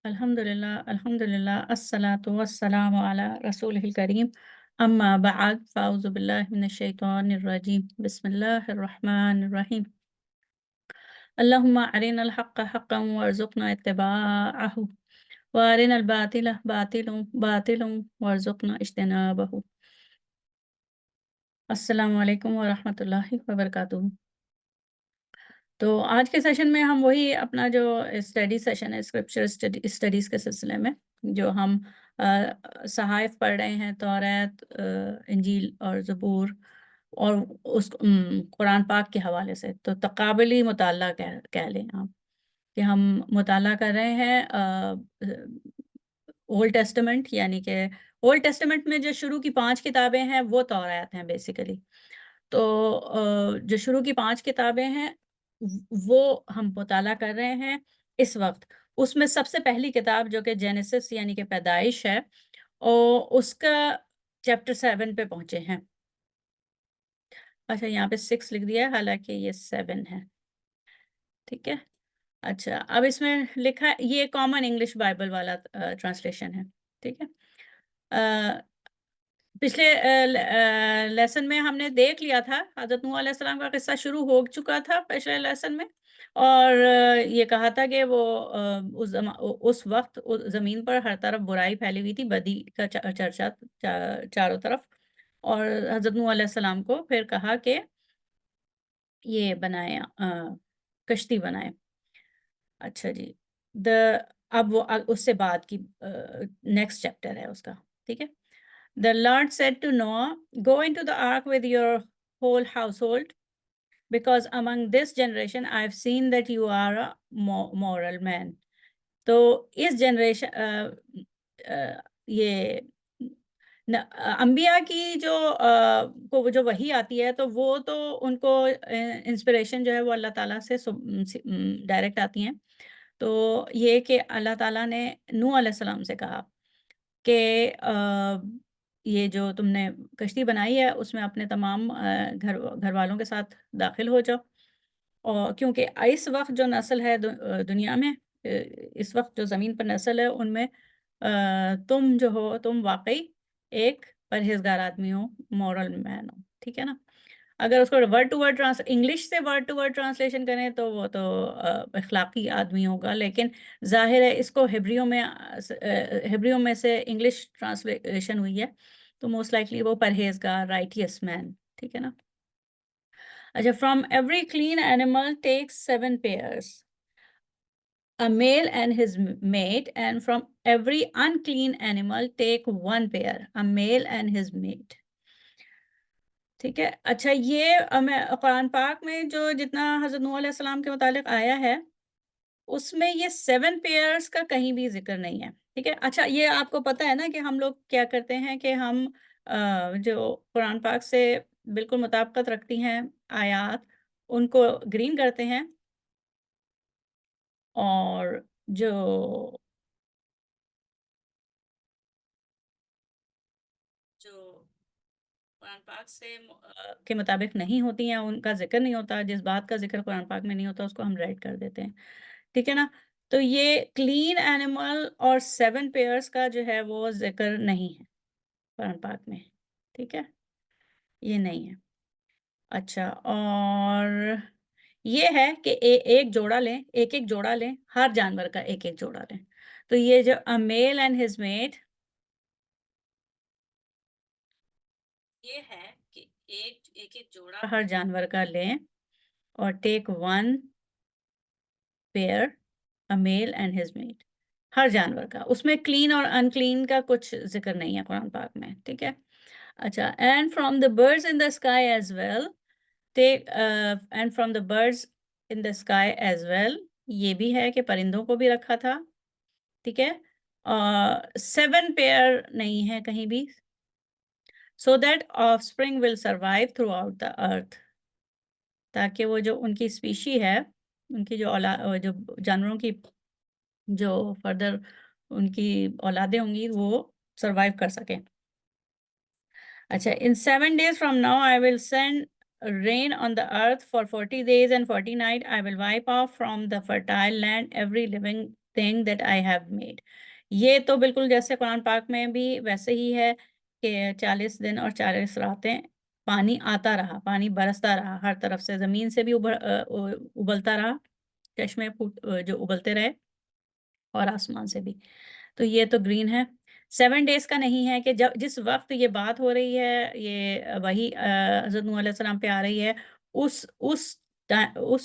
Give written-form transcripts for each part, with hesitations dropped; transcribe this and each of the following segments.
الحمدللہ الصلاۃ والسلام علی رسول الکریم اما بعد فاعوذ باللہ من الشیطان الرجیم بسم اللہ الرحمن الرحیم اللہم ارنا الحق حقا وارزقنا اتباعہ وارنا الباطل باطلا وارزقنا اجتنابہ۔ السلام علیکم ورحمۃ اللہ وبرکاتہ۔ تو آج کے سیشن میں ہم وہی اپنا جو اسٹڈی سیشن ہے اسکرپچر اسٹڈیز کے سلسلے میں جو ہم صحائف پڑھ رہے ہیں، توریت، انجیل اور زبور، اور اس قرآن پاک کے حوالے سے، تو تقابلی مطالعہ کہہ لیں آپ کہ ہم مطالعہ کر رہے ہیں اولڈ ٹیسٹمنٹ، یعنی کہ اولڈ ٹیسٹمنٹ میں جو شروع کی 5 کتابیں ہیں وہ توریت ہیں بیسیکلی۔ تو جو شروع کی 5 کتابیں ہیں وہ ہم مطالعہ کر رہے ہیں اس وقت۔ اس میں سب سے پہلی کتاب جو کہ جینیسس یعنی کہ پیدائش ہے، اور اس کا چیپٹر 7 پہ پہنچے ہیں۔ اچھا، یہاں پہ 6 لکھ دیا ہے، حالانکہ یہ 7 ہے، ٹھیک ہے۔ اچھا، اب اس میں لکھا ہے، یہ کامن انگلش بائبل والا ٹرانسلیشن ہے، ٹھیک ہے۔ پچھلے لیسن میں ہم نے دیکھ لیا تھا، حضرت نوح علیہ السلام کا قصہ شروع ہو چکا تھا پچھلے لیسن میں، اور یہ کہا تھا کہ وہ اس وقت زمین پر ہر طرف برائی پھیلی ہوئی تھی، بدی کا چرچا چاروں طرف، اور حضرت نوح علیہ السلام کو پھر کہا کہ یہ بنائے، کشتی بنائے۔ اچھا جی، اب وہ اس سے بعد کی نیکسٹ چیپٹر ہے اس کا، ٹھیک ہے۔ The Lord said to Noah, "Go into the ark with your whole household, because among this generation I have seen that you are a moral man." تو اس جنریشن یہ انبیاء کی کو جو وحی آتی ہے، تو وہ تو ان کو انسپریشن جو ہے وہ اللہ تعالیٰ سے ڈائریکٹ آتی ہیں۔ تو یہ کہ اللہ تعالیٰ نے نوح علیہ السلام سے کہا کہ یہ جو تم نے کشتی بنائی ہے اس میں اپنے تمام گھر والوں کے ساتھ داخل ہو جاؤ، اور کیونکہ اس وقت جو نسل ہے دنیا میں، اس وقت جو زمین پر نسل ہے، ان میں تم جو ہو، تم واقعی ایک پرہیزگار آدمی ہو، مورل مین ہو، ٹھیک ہے نا۔ اگر اس کو ورڈ ٹو ورڈ انگلش سے ورڈ ٹو ورڈ ٹرانسلیشن کریں تو وہ تو اخلاقی آدمی ہوگا، لیکن ظاہر ہے اس کو ہبریوں میں سے انگلش ٹرانسلیشن ہوئی ہے، تو موسٹ لائکلی وہ پرہیزگار، رائٹیس مین، ٹھیک ہے نا۔ اچھا، from every clean animal take 7 pairs, a male and his mate, and from every unclean animal take 1 pair, a male and his mate. ٹھیک ہے۔ اچھا، یہ قرآن پاک میں جو جتنا حضرت نوح علیہ السلام کے متعلق آیا ہے، اس میں یہ 7 پیئرس کا کہیں بھی ذکر نہیں ہے، ٹھیک ہے۔ اچھا، یہ آپ کو پتہ ہے نا کہ ہم لوگ کیا کرتے ہیں کہ ہم جو قرآن پاک سے بالکل مطابقت رکھتی ہیں آیات، ان کو گرین کرتے ہیں، اور جو قرآن پاک سے کے مطابق نہیں ہوتی ہیں، ان کا ذکر نہیں ہوتا، جس بات کا ذکر قرآن پاک میں نہیں ہوتا اس کو ہم ریڈ کر دیتے ہیں، ٹھیک ہے نا۔ تو یہ کلین اینیمل اور 7 پیئرس کا جو ہے وہ ذکر نہیں ہے قرآن پاک میں، ٹھیک ہے، یہ نہیں ہے۔ اچھا، اور یہ ہے کہ ایک جوڑا لیں، ایک جوڑا لیں، ہر جانور کا ایک جوڑا لیں۔ تو یہ جو میل اینڈ ہز میٹ، یہ ہے کہ ایک جوڑا ہر جانور کا لیں، اور take 1 pair, a male and his mate، ہر جانور کا۔ اس میں کلین اور ان کلین کا کچھ ذکر نہیں ہے قرآن پاک میں، ٹھیک ہے۔ اچھا، and from the birds in the sky as well take and from the birds in the sky as well، یہ بھی ہے کہ پرندوں کو بھی رکھا تھا، ٹھیک ہے۔ 7 پیئر نہیں ہے کہیں بھی، so that offspring will survive throughout the earth، تاکہ وہ جو ان کی اسپیشی ہے، ان کی جو جانوروں کی جو فردر ان کی اولادیں ہوں گی وہ سروائیو کر سکیں۔ اچھا، in 7 days from now I will send rain on the earth for 40 days and 40 nights. I will wipe off from the fertile land every living thing that I have made. یہ تو بالکل جیسے قرآن پاک میں بھی ویسے ہی ہے کہ 40 دن اور 40 راتیں پانی آتا رہا، پانی برستا رہا، ہر طرف سے زمین سے بھی ابلتا رہا، چشمے جو ابلتے رہے، اور آسمان سے بھی. تو یہ تو گرین ہے. 7 ڈیز کا نہیں ہے کہ جس وقت یہ بات ہو رہی ہے، یہ وہی حضرت نوح علیہ السلام پہ آ رہی ہے، اس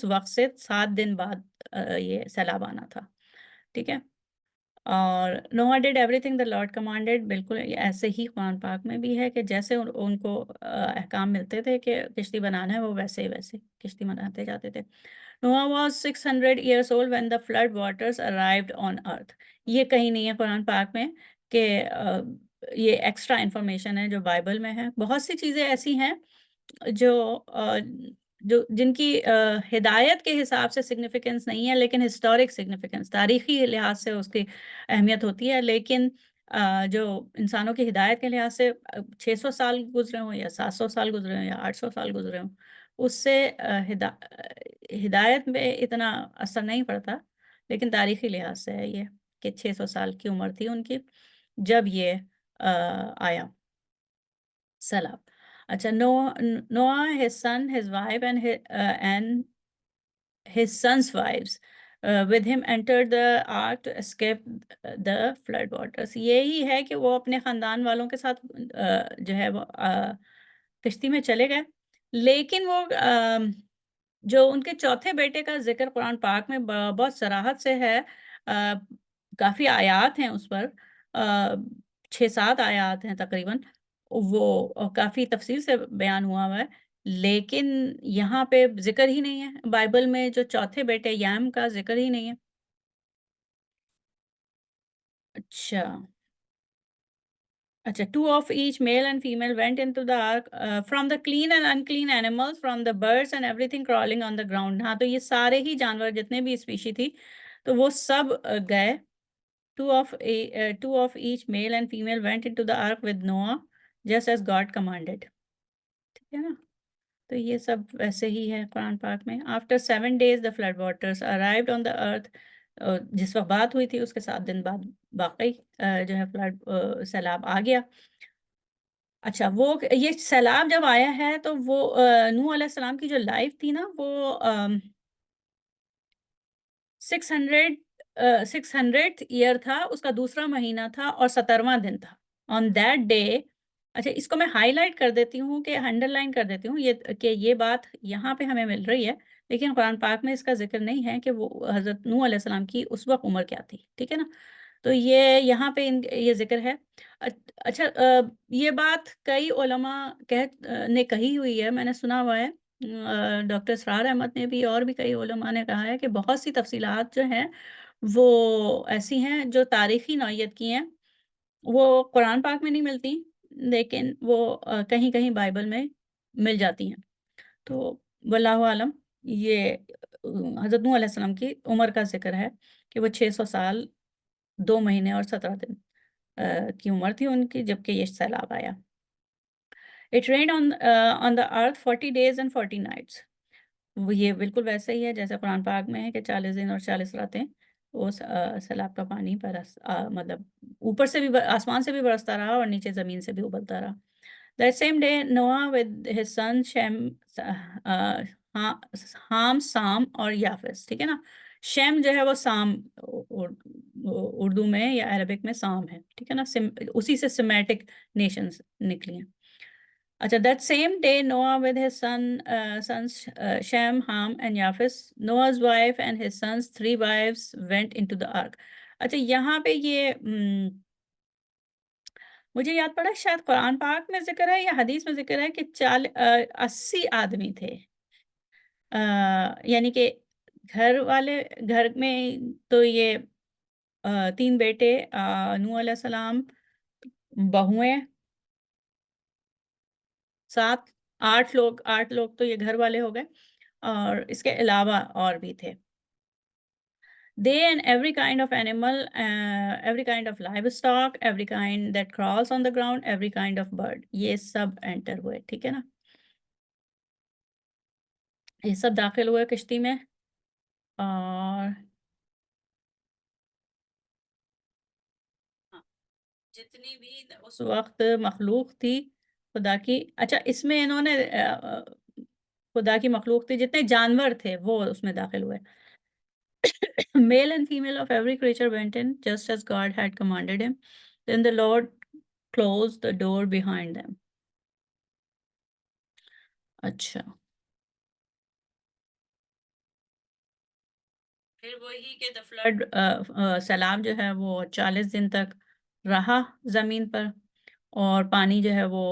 وقت سے 7 دن بعد یہ سیلاب آنا تھا. ٹھیک ہے. اور Noah did everything the Lord commanded. بالکل ایسے ہی قرآن پاک میں بھی ہے کہ جیسے ان کو احکام ملتے تھے کہ کشتی بنانا ہے، وہ ویسے ہی ویسے کشتی بناتے جاتے تھے. Noah was 600 years old when the flood waters arrived on earth. یہ کہیں نہیں ہے قرآن پاک میں کہ یہ ایکسٹرا انفارمیشن ہے جو بائبل میں ہے. بہت سی چیزیں ایسی ہیں جن کی ہدایت کے حساب سے سگنیفیکنس نہیں ہے، لیکن ہسٹورک سگنیفیکنس، تاریخی لحاظ سے اس کی اہمیت ہوتی ہے. لیکن جو انسانوں کی ہدایت کے لحاظ سے 600 سال گزرے ہوں یا 700 سال گزرے ہوں یا 800 سال گزرے ہوں، اس سے ہدایت میں اتنا اثر نہیں پڑتا. لیکن تاریخی لحاظ سے ہے یہ کہ 600 سال کی عمر تھی ان کی جب یہ آیا سیلاب. اچھا. Noah, his son, his wife and his sons' wives with him entered the ark to escape the flood waters. یہی ہے کہ وہ اپنے خاندان والوں کے ساتھ جو ہے وہ کشتی میں چلے گئے. لیکن وہ جو ان کے چوتھے بیٹے کا ذکر قرآن پاک میں بہت صراحت سے ہے، کافی آیات ہیں اس پر، 6-7 آیات ہیں تقریباً، وہ کافی تفصیل سے بیان ہوا ہے. لیکن یہاں پہ ذکر ہی نہیں ہے بائبل میں، جو چوتھے بیٹے یام کا ذکر ہی نہیں ہے. اچھا. 2 of each male and female went into the ark from the clean and unclean animals, from the birds and everything crawling on the ground. ہاں تو یہ سارے ہی جانور جتنے بھی اسپیشی تھی تو وہ سب گئے. 2 of each male and female went into the ark with Noah just as God commanded. ٹھیک ہے نا. تو یہ سب ویسے ہی ہے قرآن پاک میں. After 7 days the flood waters arrived on the earth. جس وقت بات ہوئی تھی اس کے 7 دن بعد واقعی جو ہے فلڈ سیلاب آ گیا. اچھا. وہ یہ سیلاب جب آیا ہے تو وہ نوح علیہ السلام کی جو لائف تھی نا، وہ 600th ایئر تھا، اس کا دوسرا مہینہ تھا اور 17واں دن تھا. On that day. اچھا. اس کو میں ہائی لائٹ کر دیتی ہوں کہ انڈر لائن کر دیتی ہوں کہ یہ بات یہاں پہ ہمیں مل رہی ہے، لیکن قرآن پاک میں اس کا ذکر نہیں ہے کہ وہ حضرت نوح علیہ السلام کی اس وقت عمر کیا تھی. ٹھیک ہے نا. تو یہ یہاں پہ یہ ذکر ہے. اچھا. یہ بات کئی علماء نے کہی ہوئی ہے، میں نے سنا ہوا ہے. ڈاکٹر اسرار احمد نے بھی اور بھی کئی علماء نے کہا ہے کہ بہت سی تفصیلات جو ہیں وہ ایسی ہیں جو تاریخی نوعیت کی ہیں، وہ قرآن پاک میں نہیں ملتی، لیکن وہ کہیں کہیں بائبل میں مل جاتی ہیں. تو واللہ عالم. یہ حضرت نوح علیہ السلام کی عمر کا ذکر ہے کہ وہ 600 سال 2 مہینے اور 17 دن کی عمر تھی ان کی جبکہ یہ سیلاب آیا. It rained on the earth 40 days and 40 nights. وہ یہ بالکل ویسے ہی ہے جیسے قرآن پاک میں ہے کہ 40 دن اور 40 راتیں وہ سیلاب کا پانی مطلب اوپر سے بھی آسمان سے بھی برستا رہا اور نیچے زمین سے بھی ابلتا رہا. That same day Noah with his son Shem, حام، سام اور یافس. ٹھیک ہے نا. شیم جو ہے وہ سام اردو میں یا عربک میں سام ہے. ٹھیک ہے نا. اسی سے سیمیٹک نیشنز نکلی ہیں. اچھا. That same day Noah with his sons Shem, Ham and Japheth, Noah's wife and his sons 3 wives went into the ark. اچھا. یہاں پہ یہ مجھے یاد پڑا شاید قرآن پاک میں ذکر ہے یا حدیث میں ذکر ہے کہ 80 آدمی تھے. یعنی کہ گھر میں تو یہ 3 بیٹے نوح علیہ السلام، بہویں 7، 8 لوگ تو یہ گھر والے ہو گئے، اور اس کے علاوہ اور بھی تھے. They and every kind of animal, every kind of livestock, every kind that crawls on the ground, every kind of bird. یہ سب انٹر ہوئے. ٹھیک ہے نا. یہ سب داخل ہوئے کشتی میں. اور جتنی بھی اس وقت مخلوق تھی خدا کی، اچھا اس میں انہوں نے خدا کی مخلوق تھی، جتنے جانور تھے وہ اس میں داخل ہوئے. Male and female of every creature went in just as God had commanded him. Then the Lord closed the door behind them. اچھا پھر وہی کہ the flood سیلاب جو ہے وہ 40 دن تک رہا زمین پر، اور پانی جو ہے وہ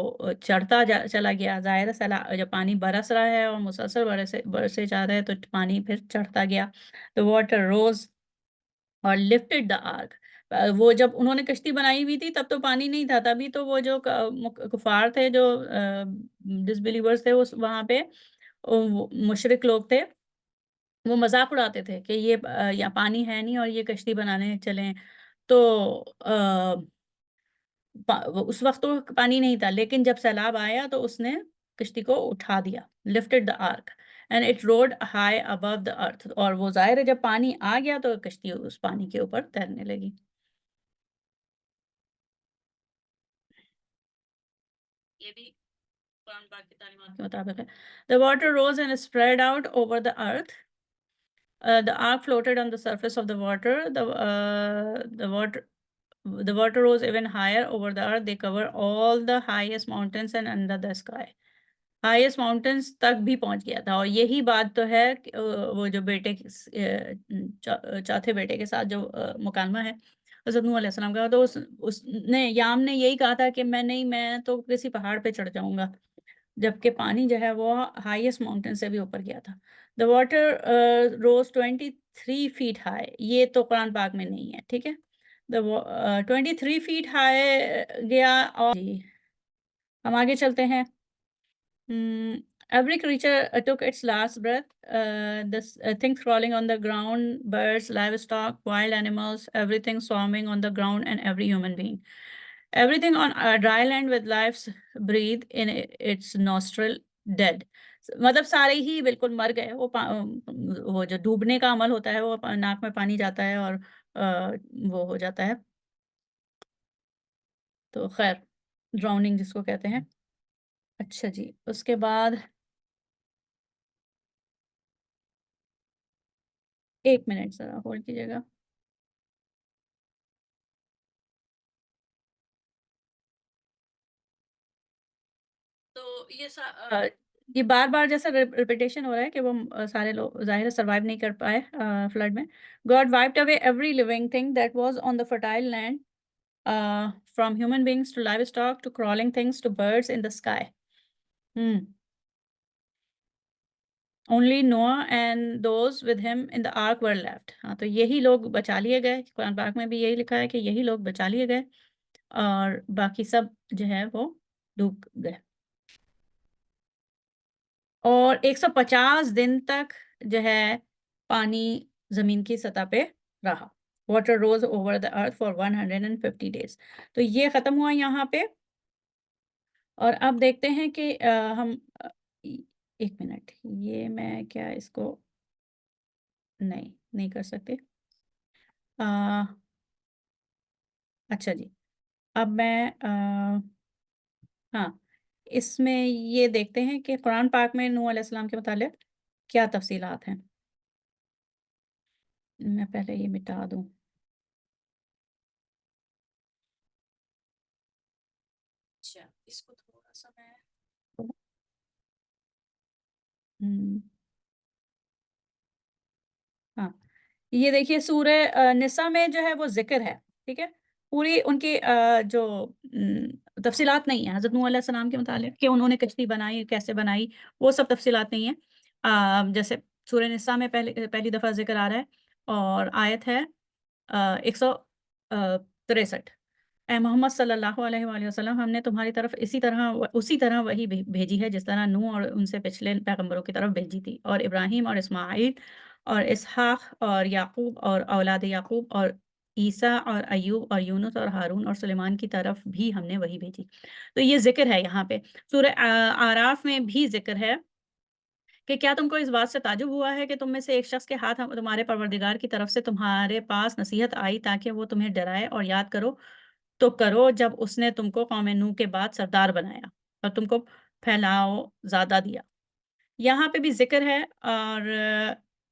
چڑھتا چلا گیا. ظاہر ہے جب پانی برس رہا ہے اور مسلسل برسے جا رہا ہے تو پانی پھر چڑھتا گیا. The water rose اور lifted the ark. وہ جب انہوں نے کشتی بنائی ہوئی تھی تب تو پانی نہیں تھا، تبھی تو وہ جو کفار تھے، جو ڈس بلیورز تھے وہاں پہ مشرک لوگ تھے، وہ مذاق اڑاتے تھے کہ یہ یا پانی ہے نہیں اور یہ کشتی بنانے چلیں. تو اس وقت تو پانی نہیں تھا، لیکن جب سیلاب آیا تو اس نے کشتی کو اٹھا دیا. lifted the ark and it rode high above the earth. اور وہ ظاہر ہے جب پانی آ گیا تو کشتی اس پانی کے اوپر تیرنے لگی. یہ بھی قرآن پاک کی تعلیمات کے مطابق ہے. The water rose and spread out over the earth. The ark floated on the surface of the water. The water rose even higher over the earth. They covered all the highest mountains and under the sky. highest mountains تک بھی پہنچ گیا تھا. اور یہی بات تو ہے وہ جو بیٹے چوتھے بیٹے کے ساتھ جو مکالمہ ہے حضرت نوح علیہ السلام کا، تو اس نے یام نے یہی کہا تھا کہ میں تو کسی پہاڑ پہ چڑھ جاؤں گا، جبکہ پانی جو ہے وہ ہائیسٹ ماؤنٹین سے بھی اوپر گیا تھا. The water rose 23 feet high. یہ تو قرآن پاک میں نہیں ہے، ٹھیک ہے. 23 feet high گیا. اور ہم آگے چلتے ہیں. Every creature took its last breath. Things crawling on the ground, birds, livestock, wild animals, everything swarming on the ground, and every human being. Everything on dry land with life breathed in its nostril dead. مطلب سارے ہی بالکل مر گئے. وہ جو ڈوبنے کا عمل ہوتا ہے وہ ناک میں پانی جاتا ہے اور وہ ہو جاتا ہے. تو خیر ڈراؤننگ جس کو کہتے ہیں. اچھا جی، اس کے بعد ایک منٹ ذرا ہولڈ کیجیے گا. تو یہ بار بار جیسا ریپیٹیشن ہو رہا ہے کہ وہ سارے لوگ ظاہر سروائیو نہیں کر پائے فلڈ میں. God wiped away every living thing that was on the fertile land, from human beings to livestock to crawling things to birds in the sky. Only Noah and those with him in the ark were left. ہاں تو یہی لوگ بچا لیے گئے. قرآن پاک میں بھی یہی لکھا ہے کہ یہی لوگ بچا لیے گئے اور باقی سب جو ہے وہ ڈوب گئے. اور 150 دن تک جو ہے پانی زمین کی سطح پہ رہا. Water rose over the earth for 150 days. تو یہ ختم ہوا یہاں پہ. اور اب دیکھتے ہیں کہ ہم ایک منٹ، یہ میں کیا اس کو نہیں کر سکتے. اچھا جی، اب میں ہاں اس میں یہ دیکھتے ہیں کہ قرآن پاک میں نوح علیہ السلام کے متعلق کیا تفصیلات ہیں. میں پہلے یہ مٹا دوں. اچھا اس کو تھوڑا سا میں ہاں یہ دیکھیے سورہ نساء میں جو ہے وہ ذکر ہے، ٹھیک ہے. پوری ان کی جو تفصیلات نہیں ہیں حضرت نوح علیہ السلام کے متعلق کہ انہوں نے کشتی بنائی کیسے بنائی، وہ سب تفصیلات نہیں ہیں. جیسے سورہ نساء میں پہلی دفعہ ذکر آ رہا ہے اور آیت ہے 163. اے محمد صلی اللہ علیہ وآلہ وسلم، ہم نے تمہاری طرف اسی طرح وہی بھیجی ہے جس طرح نوح اور ان سے پچھلے پیغمبروں کی طرف بھیجی تھی، اور ابراہیم اور اسماعیل اور اسحاق اور یعقوب اور اولاد یعقوب اور عیسیٰ اور ایوب اور یونس اور ہارون اور سلیمان کی طرف بھی ہم نے وہی بھیجی. تو یہ ذکر ہے یہاں پہ. سورہ اعراف میں بھی ذکر ہے کہ کیا تم کو اس بات سے تعجب ہوا ہے کہ تم میں سے ایک شخص کے ہاتھ تمہارے پروردگار کی طرف سے تمہارے پاس نصیحت آئی تاکہ وہ تمہیں ڈرائے اور یاد کرو تو کرو جب اس نے تم کو قوم نوح کے بعد سردار بنایا اور تم کو پھیلاؤ زیادہ دیا۔ یہاں پہ بھی ذکر ہے، اور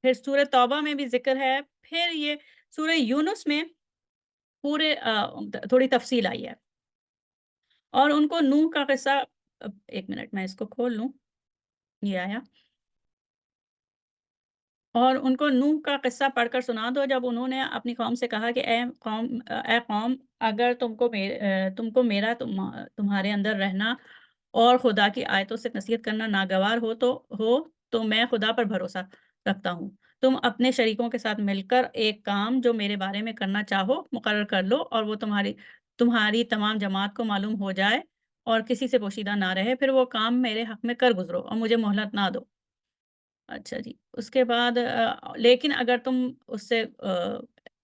پھر سورہ توبہ میں بھی ذکر ہے، پھر یہ سورہ یونس میں پورے تھوڑی تفصیل آئی ہے۔ اور ان کو نوح کا قصہ، ایک منٹ میں اس کو کھول لوں، یہ آیا، اور ان کو نوح کا قصہ پڑھ کر سنا دو جب انہوں نے اپنی قوم سے کہا کہ اے قوم، اگر تم کو میرا تمہارے اندر رہنا اور خدا کی آیتوں سے نصیحت کرنا ناگوار ہو تو میں خدا پر بھروسہ رکھتا ہوں۔ تم اپنے شریکوں کے ساتھ مل کر ایک کام جو میرے بارے میں کرنا چاہو مقرر کر لو، اور وہ تمہاری تمام جماعت کو معلوم ہو جائے اور کسی سے پوشیدہ نہ رہے، پھر وہ کام میرے حق میں کر گزرو اور مجھے مہلت نہ دو۔ اچھا جی، اس کے بعد لیکن اگر تم اس سے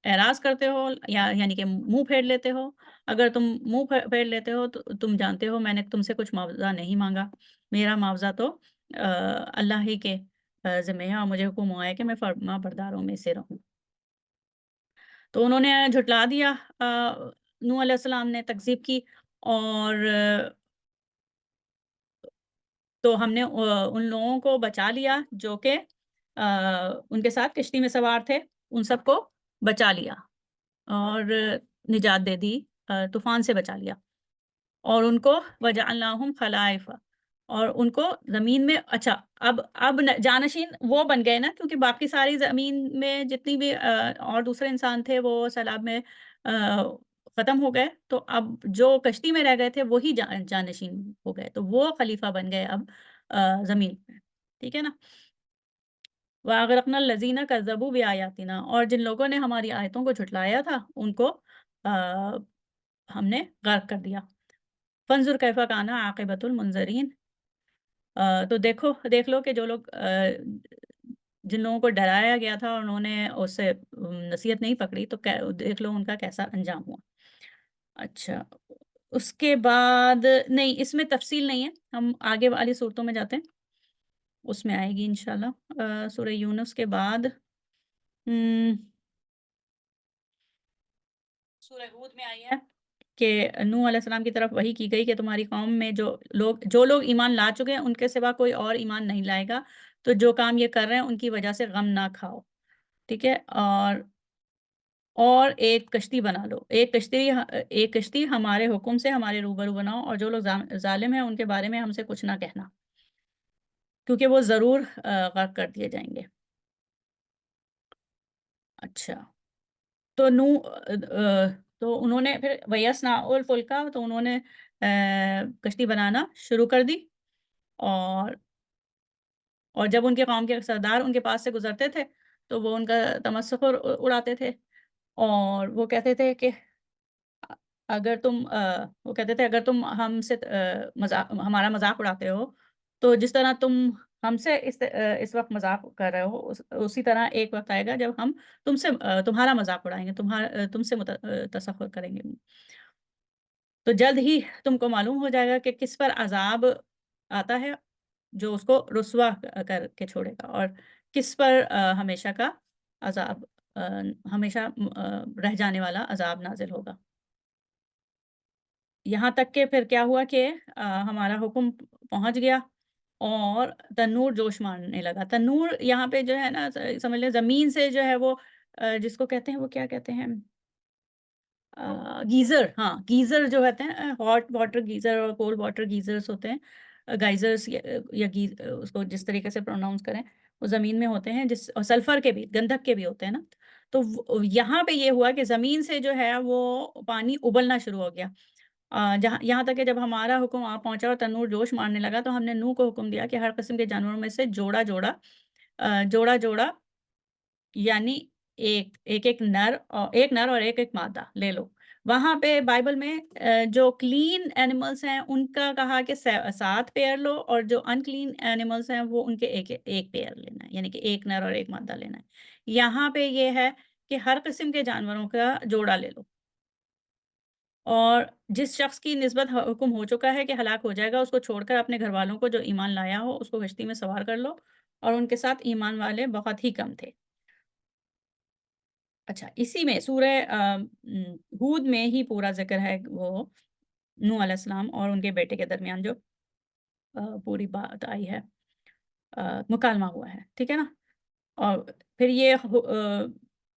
اعراض کرتے ہو یا یعنی کہ منہ پھیر لیتے ہو، اگر تم منہ پھیر لیتے ہو تو تم جانتے ہو میں نے تم سے کچھ معاوضہ نہیں مانگا، میرا معاوضہ تو اللہ ہی کے ذمہ ہے، اور مجھے حکم ہوا ہے کہ میں فرما برداروں میں سے رہوں۔ تو انہوں نے جھٹلا دیا، نوح علیہ السلام نے تکذیب کی، اور تو ہم نے ان لوگوں کو بچا لیا جو کہ ان کے ساتھ کشتی میں سوار تھے، ان سب کو بچا لیا اور نجات دے دی، طوفان سے بچا لیا، اور ان کو وجعلناہم خلائف، اور ان کو زمین میں، اچھا اب جانشین وہ بن گئے نا، کیونکہ باقی ساری زمین میں جتنی بھی اور دوسرے انسان تھے وہ سیلاب میں ختم ہو گئے، تو اب جو کشتی میں رہ گئے تھے وہی جانشین ہو گئے، تو وہ خلیفہ بن گئے اب زمین میں، ٹھیک ہے نا۔ وَأَغْرَقْنَا الَّذِينَ كَذَّبُوا بِآيَاتِنَا، اور جن لوگوں نے ہماری آیتوں کو جھٹلایا تھا ان کو ہم نے غرق کر دیا۔ فَانظُرْ كَيْفَ كَانَ عَاقِبَةُ الْمُنذَرِينَ، تو دیکھ لو کہ جو لوگ جن لوگوں کو ڈرایا گیا تھا اور انہوں نے اس سے نصیحت نہیں پکڑی، تو دیکھ لو ان کا کیسا انجام ہوا۔ اچھا، اس کے بعد نہیں، اس میں تفصیل نہیں ہے، ہم آگے والی صورتوں میں جاتے ہیں، اس میں آئے گی انشاءاللہ۔ سورہ یونس کے بعد سورہ ہود میں آئی ہے کہ نوح علیہ السلام کی طرف وحی کی گئی کہ تمہاری قوم میں جو لوگ ایمان لا چکے ہیں ان کے سوا کوئی اور ایمان نہیں لائے گا، تو جو کام یہ کر رہے ہیں ان کی وجہ سے غم نہ کھاؤ، ٹھیک ہے، اور ایک کشتی بنا لو، ایک کشتی ہمارے حکم سے ہمارے روبرو بناؤ، اور جو لوگ ظالم ہیں ان کے بارے میں ہم سے کچھ نہ کہنا، کیونکہ وہ ضرور غرق کر دیے جائیں گے۔ اچھا، تو تو انہوں نے پھر وَيَصْنَعُ الْفُلْكَ، تو انہوں نے کشتی بنانا شروع کر دی، اور جب ان کے قوم کے سردار ان کے پاس سے گزرتے تھے تو وہ ان کا تمسخر اڑاتے تھے، اور وہ کہتے تھے کہ اگر تم ہم سے ہمارا مذاق اڑاتے ہو، تو جس طرح تم ہم سے اس وقت مذاق کر رہے ہو، اسی طرح ایک وقت آئے گا جب ہم تمہارا مذاق اڑائیں گے، تم سے تسخر کریں گے، تو جلد ہی تم کو معلوم ہو جائے گا کہ کس پر عذاب آتا ہے جو اس کو رسوا کر کے چھوڑے گا، اور کس پر ہمیشہ کا عذاب، ہمیشہ رہ جانے والا عذاب نازل ہوگا۔ یہاں تک کہ پھر کیا ہوا کہ ہمارا حکم پہنچ گیا اور تنور جوش مارنے لگا۔ تنور یہاں پہ جو ہے نا، سمجھ لیں زمین سے جو ہے وہ جس کو کہتے ہیں، وہ کیا کہتے ہیں، گیزر، ہاں گیزر جو ہوتے ہیں، ہاٹ واٹر گیزر اور کولڈ واٹر گیزرز ہوتے ہیں، گائزرز یا اس کو جس طریقے سے پروناؤنس کریں، وہ زمین میں ہوتے ہیں، اور سلفر کے بھی، گندھک کے بھی ہوتے ہیں نا، تو یہاں پہ یہ ہوا کہ زمین سے جو ہے وہ پانی ابلنا شروع ہو گیا، یہاں تک کہ جب ہمارا حکم آ پہنچا اور تنور جوش مارنے لگا، تو ہم نے نوح کو حکم دیا کہ ہر قسم کے جانوروں میں سے جوڑا جوڑا یعنی ایک نر اور ایک مادہ لے لو۔ وہاں پہ بائبل میں جو کلین اینیملز ہیں ان کا کہا کہ 7 پیئر لو، اور جو ان کلین اینیملز ہیں وہ ان کے ایک پیئر لینا ہے، یعنی کہ ایک نر اور ایک مادہ لینا ہے۔ یہاں پہ یہ ہے کہ ہر قسم کے جانوروں کا جوڑا لے لو، اور جس شخص کی نسبت حکم ہو چکا ہے کہ ہلاک ہو جائے گا، اس کو چھوڑ کر اپنے گھر والوں کو جو ایمان لایا ہو اس کو کشتی میں سوار کر لو، اور ان کے ساتھ ایمان والے بہت ہی کم تھے۔ اچھا اسی میں سورہ ہود میں ہی پورا ذکر ہے وہ نوح علیہ السلام اور ان کے بیٹے کے درمیان جو پوری بات آئی ہے، مکالمہ ہوا ہے، ٹھیک ہے نا؟ اور پھر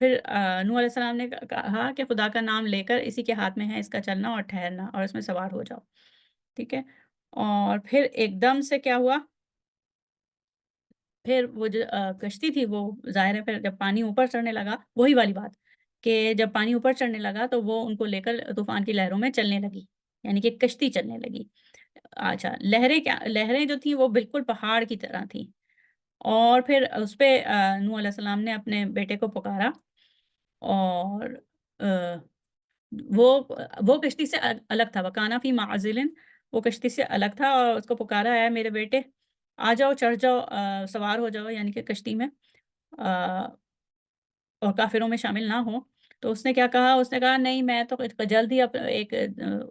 پھر نوح علیہ السلام نے کہا کہ خدا کا نام لے کر اسی کے ہاتھ میں ہے اس کا چلنا اور ٹھہرنا، اور اس میں سوار ہو جاؤ، ٹھیک ہے؟ اور پھر ایک دم سے کیا ہوا؟ پھر وہ جو کشتی تھی وہ ظاہر ہے پھر جب پانی اوپر چڑھنے لگا، وہی والی بات کہ جب پانی اوپر چڑھنے لگا تو وہ ان کو لے کر طوفان کی لہروں میں چلنے لگی، یعنی کہ کشتی چلنے لگی۔ اچھا لہریں جو تھیں وہ بالکل پہاڑ کی طرح تھیں، اور پھر اس پہ نوح علیہ السلام نے اپنے بیٹے کو پکارا، اور آ وہ وہ کشتی سے الگ تھا، وَكَانَ فِي مَعْزِلٍ، وہ کشتی سے الگ تھا، اور اس کو پکارا، اے میرے بیٹے آ جاؤ، چڑھ جاؤ، سوار ہو جاؤ یعنی کہ کشتی میں، آ اور کافروں میں شامل نہ ہو۔ تو اس نے کیا کہا؟ اس نے کہا نہیں میں تو جلد ہی ایک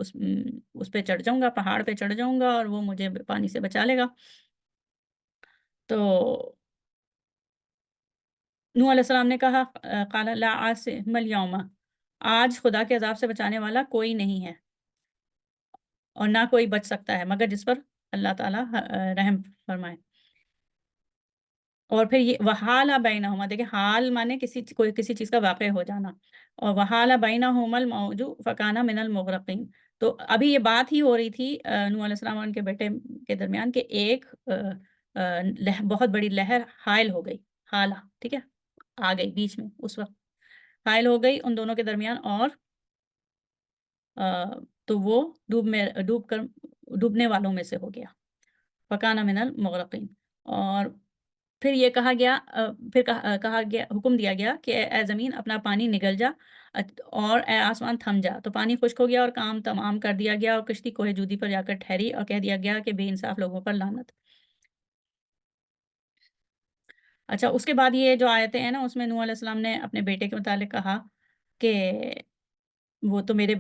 اس پہ چڑھ جاؤں گا، پہاڑ پہ چڑھ جاؤں گا اور وہ مجھے پانی سے بچا لے گا۔ تو نوح علیہ السلام نے کہا قَالَ لَا عَاصِمَ الْيَوْمَ، آج خدا کے عذاب سے بچانے والا کوئی نہیں ہے، اور نہ کوئی بچ سکتا ہے مگر جس پر اللہ تعالیٰ رحم فرمائے۔ اور پھر یہ وَحَالَ بَيْنَهُمَا، دیکھیں حال مانے کسی چیز کا واقع ہو جانا، اور وَحَالَ بَيْنَهُمَا الْمَوْجُ فَكَانَ مِنَ الْمُغْرَقِينَ۔ تو ابھی یہ بات ہی ہو رہی تھی نوح علیہ السلام اور ان کے بیٹے کے درمیان کہ ایک بہت بڑی لہر حائل ہو گئی، حالہ، ٹھیک ہے، آ گئی بیچ میں اس وقت، حائل ہو گئی ان دونوں کے درمیان، اور تو وہ ڈوب کر ڈوبنے والوں میں سے ہو گیا، فَكَانَ مِنَ الْمُغْرَقِينَ۔ اور پھر یہ پھر کہا گیا، حکم دیا گیا کہ اے زمین اپنا پانی نگل جا، اور اے آسمان تھم جا، تو پانی خشک ہو گیا اور کام تمام کر دیا گیا، اور کشتی کوہ جودی پر جا کر ٹھہری، اور کہہ دیا گیا کہ بے انصاف لوگوں پر لعنت۔ اچھا اس کے بعد یہ جو آیتیں ہیں نا اس میں نوح علیہ السلام نے اپنے بیٹے کے متعلق کہا کہ وہ تو میرے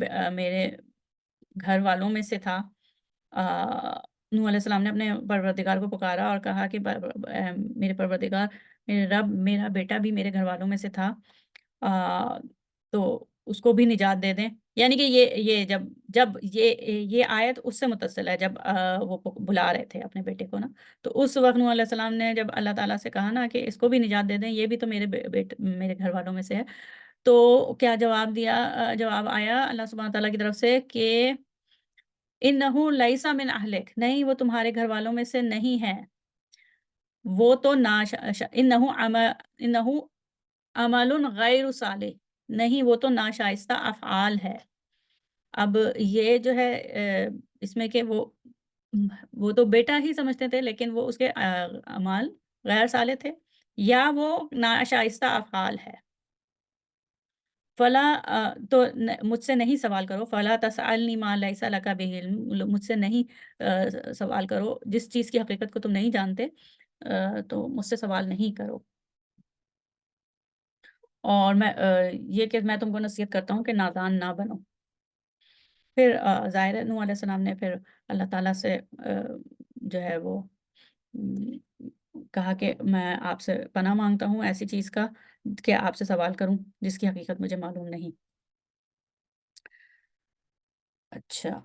گھر والوں میں سے تھا۔ نوح علیہ السلام نے اپنے پروردگار کو پکارا اور کہا کہ میرے پروردگار، میرے رب، میرا بیٹا بھی میرے گھر والوں میں سے تھا، تو اس کو بھی نجات دے دیں، یعنی کہ یہ جب یہ آیت اس سے متصل ہے جب وہ بلا رہے تھے اپنے بیٹے کو نا، تو اس وقت نوح علیہ السلام نے جب اللہ تعالیٰ سے کہا نا کہ اس کو بھی نجات دے دیں، یہ بھی تو میرے گھر والوں میں سے ہے، تو کیا جواب آیا اللہ سبحانہ تعالیٰ کی طرف سے کہ انہو لیسا من اہلک، نہیں وہ تمہارے گھر والوں میں سے نہیں ہے، وہ تو انہو عمل غیر صالح، نہیں وہ تو ناشائستہ افعال ہے۔ اب یہ جو ہے اس میں کہ وہ تو بیٹا ہی سمجھتے تھے، لیکن وہ اس کے اعمال غیر صالح تھے، یا وہ ناشائستہ افعال ہے۔ فلا تو مجھ سے نہیں سوال کرو، فلا تسألنی ما لیس لک بہ علم، مجھ سے نہیں سوال کرو جس چیز کی حقیقت کو تم نہیں جانتے، تو مجھ سے سوال نہیں کرو۔ اور یہ کہ میں تم کو نصیحت کرتا ہوں کہ نادان نہ بنو۔ پھر ظاہر ہے نوح علیہ السلام نے پھر اللہ تعالیٰ سے جو ہے وہ کہا کہ میں آپ سے پناہ مانگتا ہوں ایسی چیز کا کہ آپ سے سوال کروں جس کی حقیقت مجھے معلوم نہیں۔ اچھا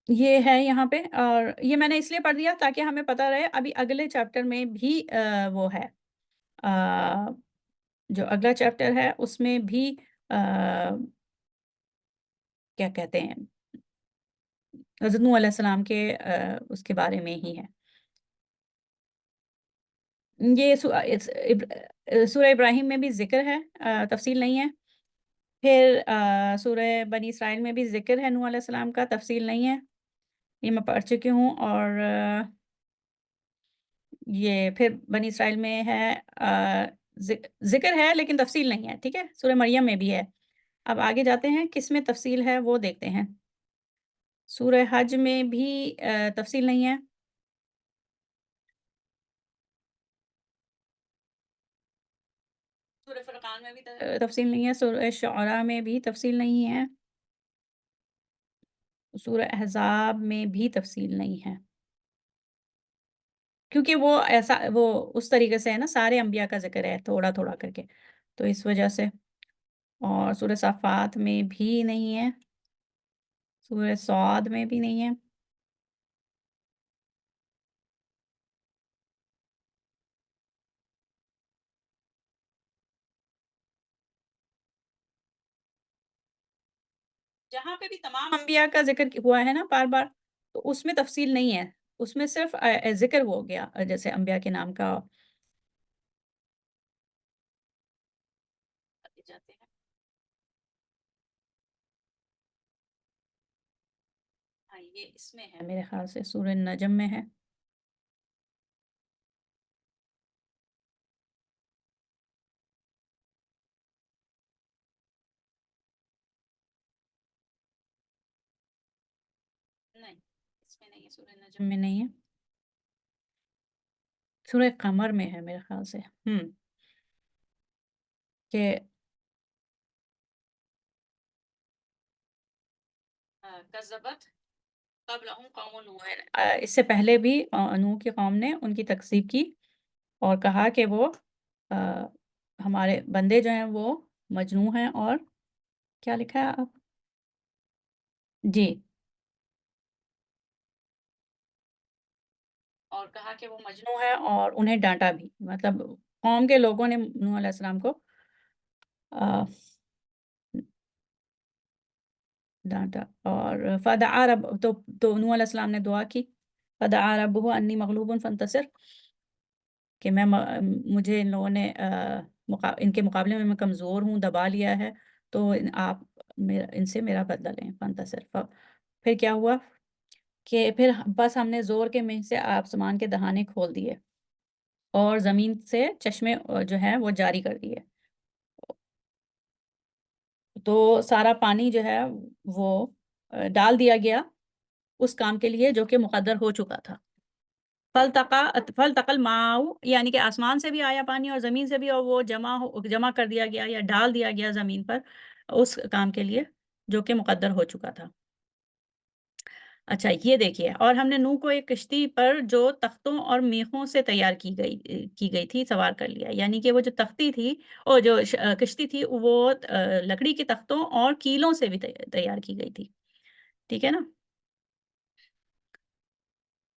یہ ہے یہاں پہ، اور یہ میں نے اس لیے پڑھ دیا تاکہ ہمیں پتہ رہے ابھی اگلے چیپٹر میں بھی وہ ہے، جو اگلا چیپٹر ہے اس میں بھی کیا کہتے ہیں حضرت نوح علیہ السلام کے اس کے بارے میں ہی ہے۔ یہ سورہ ابراہیم میں بھی ذکر ہے، تفصیل نہیں ہے۔ پھر سورہ بنی اسرائیل میں بھی ذکر ہے نوح علیہ السلام کا، تفصیل نہیں ہے، یہ میں پڑھ چکی ہوں۔ اور یہ پھر بنی اسرائیل میں ہے، ذکر ہے لیکن تفصیل نہیں ہے، ٹھیک ہے، سورہ مریم میں بھی ہے۔ اب آگے جاتے ہیں کس میں تفصیل ہے وہ دیکھتے ہیں۔ سورہ حج میں بھی تفصیل نہیں ہے، سورہ فرقان میں بھی تفصیل نہیں ہے، سورہ شعراء میں بھی تفصیل نہیں ہے، سورہ احزاب میں بھی تفصیل نہیں ہے، کیونکہ وہ اس طریقے سے ہے نا، سارے انبیاء کا ذکر ہے تھوڑا تھوڑا کر کے، تو اس وجہ سے اور سورہ صافات میں بھی نہیں ہے، سورہ صاد میں بھی نہیں ہے۔ جہاں پہ بھی تمام انبیاء کا ذکر ہوا ہے نا بار بار، تو اس میں تفصیل نہیں ہے، اس میں صرف ذکر ہو گیا، جیسے انبیاء کے نام کا جاتے ہیں۔ ہاں یہ اس میں ہے، میرے خیال سے سورہ نجم میں ہے۔ نہیں، اس میں نہیں ہے، سورہ نجم میں نہیں ہے، سورہ قمر میں ہے میرے خیال سے۔ کہ کذبت قبلہم قوم نوح، اس سے پہلے بھی نوح کی قوم نے ان کی تکذیب کی اور کہا کہ وہ آ، ہمارے بندے جو ہیں وہ مجنون ہیں، اور کیا لکھا ہے آپ؟ جی، اور کہا کہ وہ مجنون ہے اور انہیں ڈانٹا بھی، مطلب قوم کے لوگوں نے نوح علیہ السلام کو آ، ڈانٹا۔ اور فدعا رب، تو نوح علیہ السلام نے دعا کی، فدعا ربہ انی مغلوب فانتصر، کہ مجھے ان لوگوں نے ان کے مقابلے میں کمزور ہوں، دبا لیا ہے، تو آپ ان سے میرا بدلہ لیں، فانتصر۔ پھر کیا ہوا کہ پھر بس ہم نے زور کے منہ سے آسمان کے دہانے کھول دیے اور زمین سے چشمے جو ہیں وہ جاری کر دیے، تو سارا پانی جو ہے وہ ڈال دیا گیا اس کام کے لیے جو کہ مقدر ہو چکا تھا۔ فلتقل ماؤ، یعنی کہ آسمان سے بھی آیا پانی اور زمین سے بھی، اور وہ جمع کر دیا گیا یا ڈال دیا گیا زمین پر اس کام کے لیے جو کہ مقدر ہو چکا تھا۔ اچھا یہ دیکھیے، اور ہم نے نوح کو ایک کشتی پر جو تختوں اور میخوں سے تیار کی گئی تھی سوار کر لیا، یعنی کہ وہ جو تختی تھی اور جو کشتی تھی وہ لکڑی کے تختوں اور کیلوں سے بھی تیار کی گئی تھی، ٹھیک ہے نا،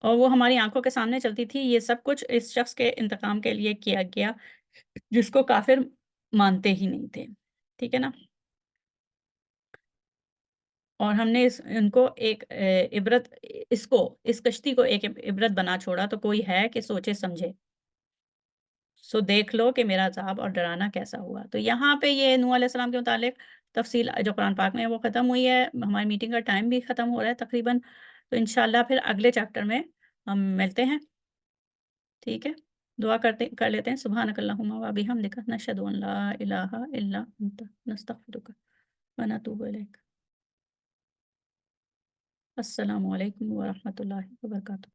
اور وہ ہماری آنکھوں کے سامنے چلتی تھی۔ یہ سب کچھ اس شخص کے انتقام کے لیے کیا گیا جس کو کافر مانتے ہی نہیں تھے، ٹھیک ہے نا، اور ہم نے ان کو ایک عبرت، اس کشتی کو ایک عبرت بنا چھوڑا، تو کوئی ہے کہ سوچے سمجھے، سو دیکھ لو کہ میرا عذاب اور ڈرانا کیسا ہوا۔ تو یہاں پہ یہ نوح علیہ السلام کے متعلق تفصیل جو قرآن پاک میں ہے وہ ختم ہوئی ہے، ہماری میٹنگ کا ٹائم بھی ختم ہو رہا ہے تقریباً، تو انشاءاللہ پھر اگلے چیپٹر میں ہم ملتے ہیں، ٹھیک ہے، دعا کر لیتے ہیں۔ سبحانک اللہم و بحمدک، نشہد ان لا الہ الا انت، نستغفرک و نتوب الیک۔ السلام علیکم ورحمۃ اللہ وبرکاتہ۔